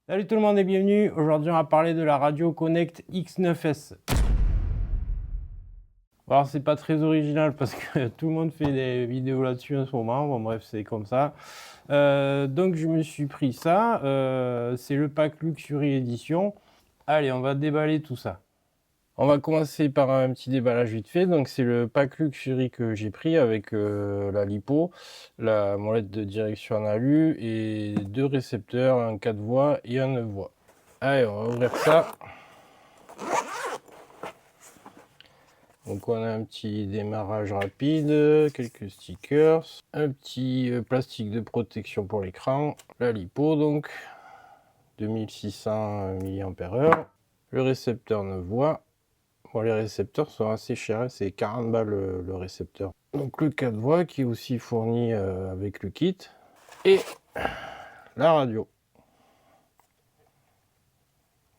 Salut tout le monde et bienvenue. Aujourd'hui, on va parler de la Radio Connect X9S. Alors, c'est pas très original parce que tout le monde fait des vidéos là-dessus en ce moment. Bon, bref, c'est comme ça. Donc, je me suis pris ça. C'est le pack Luxury Edition. Allez, on va déballer tout ça. On va commencer par un petit déballage vite fait. Donc, c'est le pack Luxury que j'ai pris avec la lipo, la molette de direction en alu et deux récepteurs, un 4 voies et un 9 voies. Allez, on va ouvrir ça. Donc on a un petit démarrage rapide, quelques stickers, un petit plastique de protection pour l'écran, la lipo donc, 2600 mAh, le récepteur 9 voies. Bon, les récepteurs sont assez chers, c'est 40 balles le récepteur. Donc le 4 voies qui est aussi fourni avec le kit, et la radio.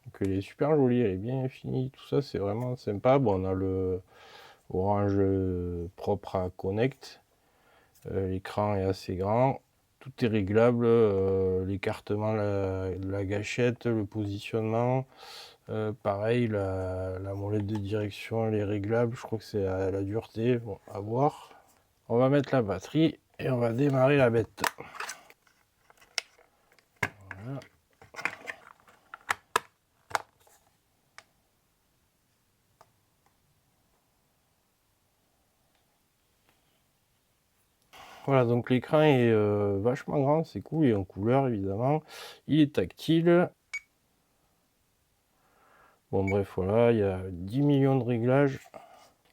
Donc elle est super jolie, elle est bien finie, tout ça c'est vraiment sympa. Bon, on a le orange propre à Connect. L'écran est assez grand. Tout est réglable. L'écartement, la gâchette, le positionnement. Pareil, la molette de direction, elle est réglable. Je crois que c'est la dureté. Bon, à voir. On va mettre la batterie et on va démarrer la bête. Voilà. Voilà, donc l'écran est vachement grand, c'est cool, il est en couleur évidemment, il est tactile. Bon bref, voilà, il y a 10 millions de réglages.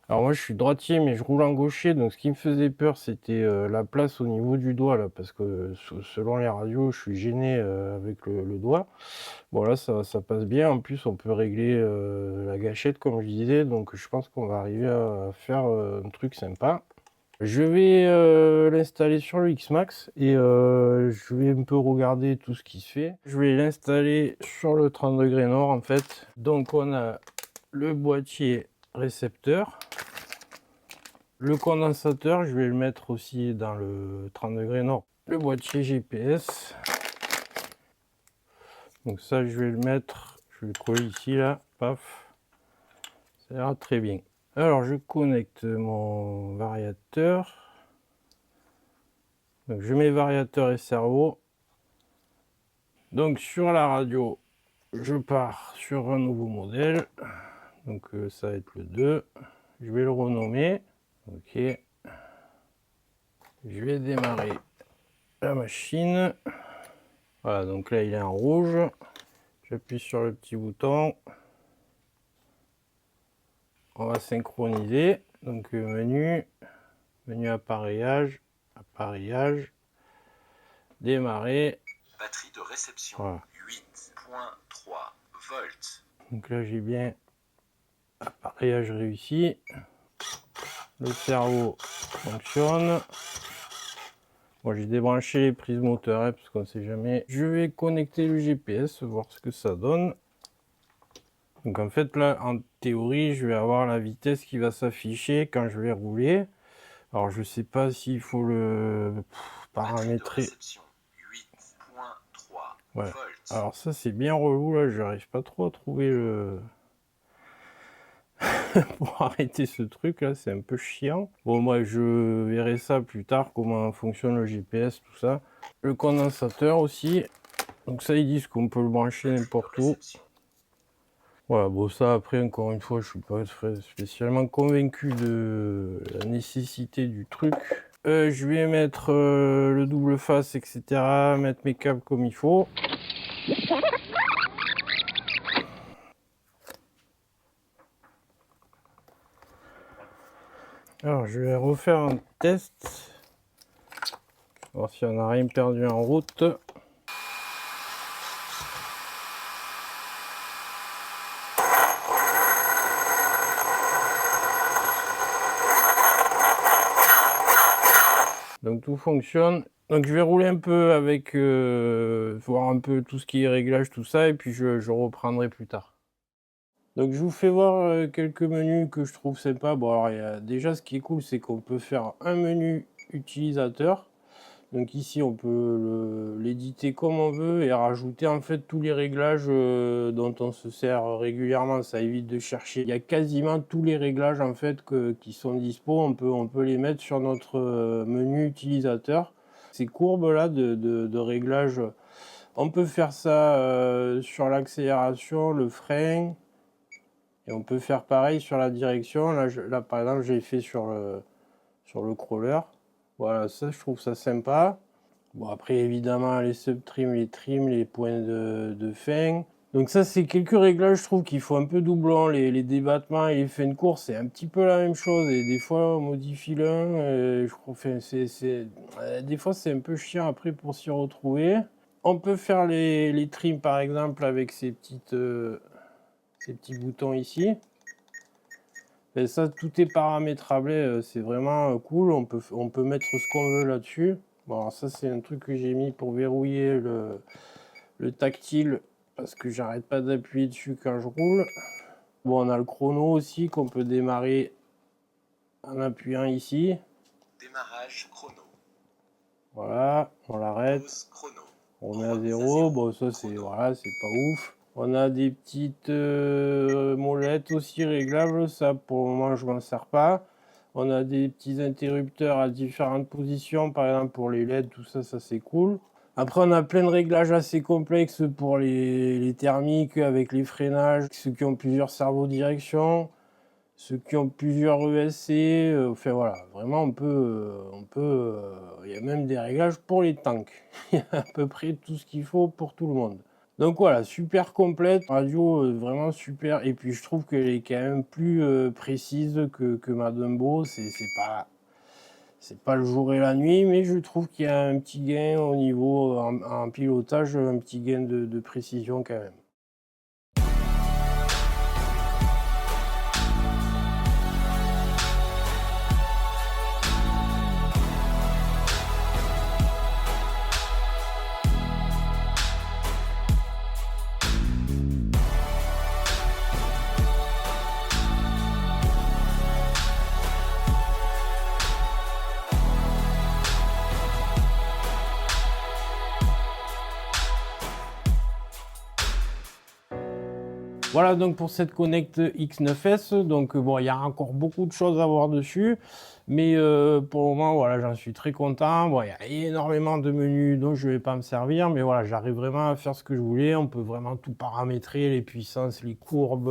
Alors moi je suis droitier mais je roule en gaucher, donc ce qui me faisait peur c'était la place au niveau du doigt là, parce que selon les radios je suis gêné avec le doigt. Bon là ça passe bien, en plus on peut régler la gâchette comme je disais, donc je pense qu'on va arriver à faire un truc sympa. Je vais l'installer sur le X-Max et je vais un peu regarder tout ce qui se fait. Je vais l'installer sur le 30 degrés nord en fait. Donc on a le boîtier récepteur. Le condensateur, je vais le mettre aussi dans le 30 degrés nord. Le boîtier GPS. Donc ça je vais le mettre, je vais le coller ici là, paf. Ça ira très bien. Alors je connecte mon variateur. Donc je mets variateur et cerveau. Donc sur la radio, je pars sur un nouveau modèle. Donc ça va être le 2. Je vais le renommer. Ok. Je vais démarrer la machine. Voilà, donc là il est en rouge. J'appuie sur le petit bouton. On va synchroniser. Donc menu appareillage, démarrer. Batterie de réception, Voilà. 8.3 volts. Donc là j'ai bien appareillage réussi. Le cerveau fonctionne. Bon, j'ai débranché les prises moteurs hein, parce qu'on ne sait jamais. Je vais connecter le GPS, voir ce que ça donne. Donc en fait là, en théorie, je vais avoir la vitesse qui va s'afficher quand je vais rouler. Alors je sais pas s'il faut le paramétrer. 8.3 Ouais. volts. Alors ça c'est bien relou là, j'arrive pas trop à trouver le pour arrêter ce truc là, c'est un peu chiant. Bon moi je verrai ça plus tard, comment fonctionne le GPS, tout ça. Le condensateur aussi. Donc ça ils disent qu'on peut le brancher n'importe où. Voilà, bon ça après encore une fois je suis pas spécialement convaincu de la nécessité du truc. Je vais mettre le double face etc, mettre mes câbles comme il faut. Alors je vais refaire un test, voir si on n'a rien perdu en route. Donc tout fonctionne. Donc je vais rouler un peu avec, voir un peu tout ce qui est réglage, tout ça, et puis je reprendrai plus tard. Donc je vous fais voir quelques menus que je trouve sympa. Bon alors déjà ce qui est cool c'est qu'on peut faire un menu utilisateur. Donc ici, on peut l'éditer comme on veut et rajouter en fait tous les réglages dont on se sert régulièrement. Ça évite de chercher. Il y a quasiment tous les réglages en fait qui sont dispo. On peut les mettre sur notre menu utilisateur. Ces courbes là de réglage, on peut faire ça sur l'accélération, le frein. Et on peut faire pareil sur la direction. Là par exemple, j'ai fait sur le crawler. Voilà, ça je trouve ça sympa. Bon, après évidemment les subtrims, les trims, les points de fin. Donc ça c'est quelques réglages, je trouve qu'il faut un peu doublon. Les débattements et les fins de course, c'est un petit peu la même chose. Et des fois on modifie l'un. Je trouve des fois c'est un peu chiant après pour s'y retrouver. On peut faire les trims par exemple avec ces petits boutons ici. Et ça, tout est paramétrable, c'est vraiment cool. On peut mettre ce qu'on veut là-dessus. Bon, alors ça, c'est un truc que j'ai mis pour verrouiller le tactile parce que j'arrête pas d'appuyer dessus quand je roule. Bon, on a le chrono aussi qu'on peut démarrer en appuyant ici. Démarrage chrono. Voilà, on l'arrête. Pause chrono. On met à 0. Bon, ça, c'est voilà, c'est pas ouf. On a des petites molettes aussi réglables, ça pour le moment je m'en sers pas. On a des petits interrupteurs à différentes positions, par exemple pour les LED, tout ça, ça c'est cool. Après on a plein de réglages assez complexes pour les thermiques avec les freinages, ceux qui ont plusieurs cerveaux direction, ceux qui ont plusieurs ESC, enfin voilà, vraiment il y a même des réglages pour les tanks. Il y a à peu près tout ce qu'il faut pour tout le monde. Donc voilà, super complète, radio vraiment super, et puis je trouve qu'elle est quand même plus précise que ma Dumbo. C'est pas le jour et la nuit, mais je trouve qu'il y a un petit gain au niveau en pilotage, un petit gain de précision quand même. Voilà donc pour cette Connect X9S. Donc bon, il y a encore beaucoup de choses à voir dessus, mais pour le moment voilà, j'en suis très content. Bon, il y a énormément de menus dont je vais pas me servir, mais voilà, j'arrive vraiment à faire ce que je voulais. On peut vraiment tout paramétrer, les puissances, les courbes,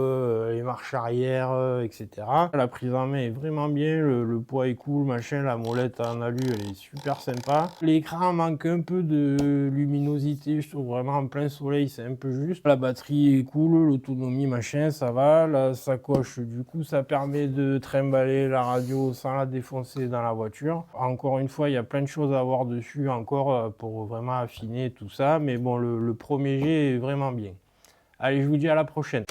les marches arrière, etc. La prise en main est vraiment bien, le poids est cool, machin, la molette en alu elle est super sympa. L'écran manque un peu de luminosité, je trouve vraiment en plein soleil c'est un peu juste. La batterie est cool, l'autonomie machin ça va. La sacoche du coup ça permet de trimballer la radio sans la défoncer dans la voiture. Encore une fois il y a plein de choses à voir dessus encore pour vraiment affiner tout ça, mais bon le premier jet est vraiment bien. Allez, je vous dis à la prochaine.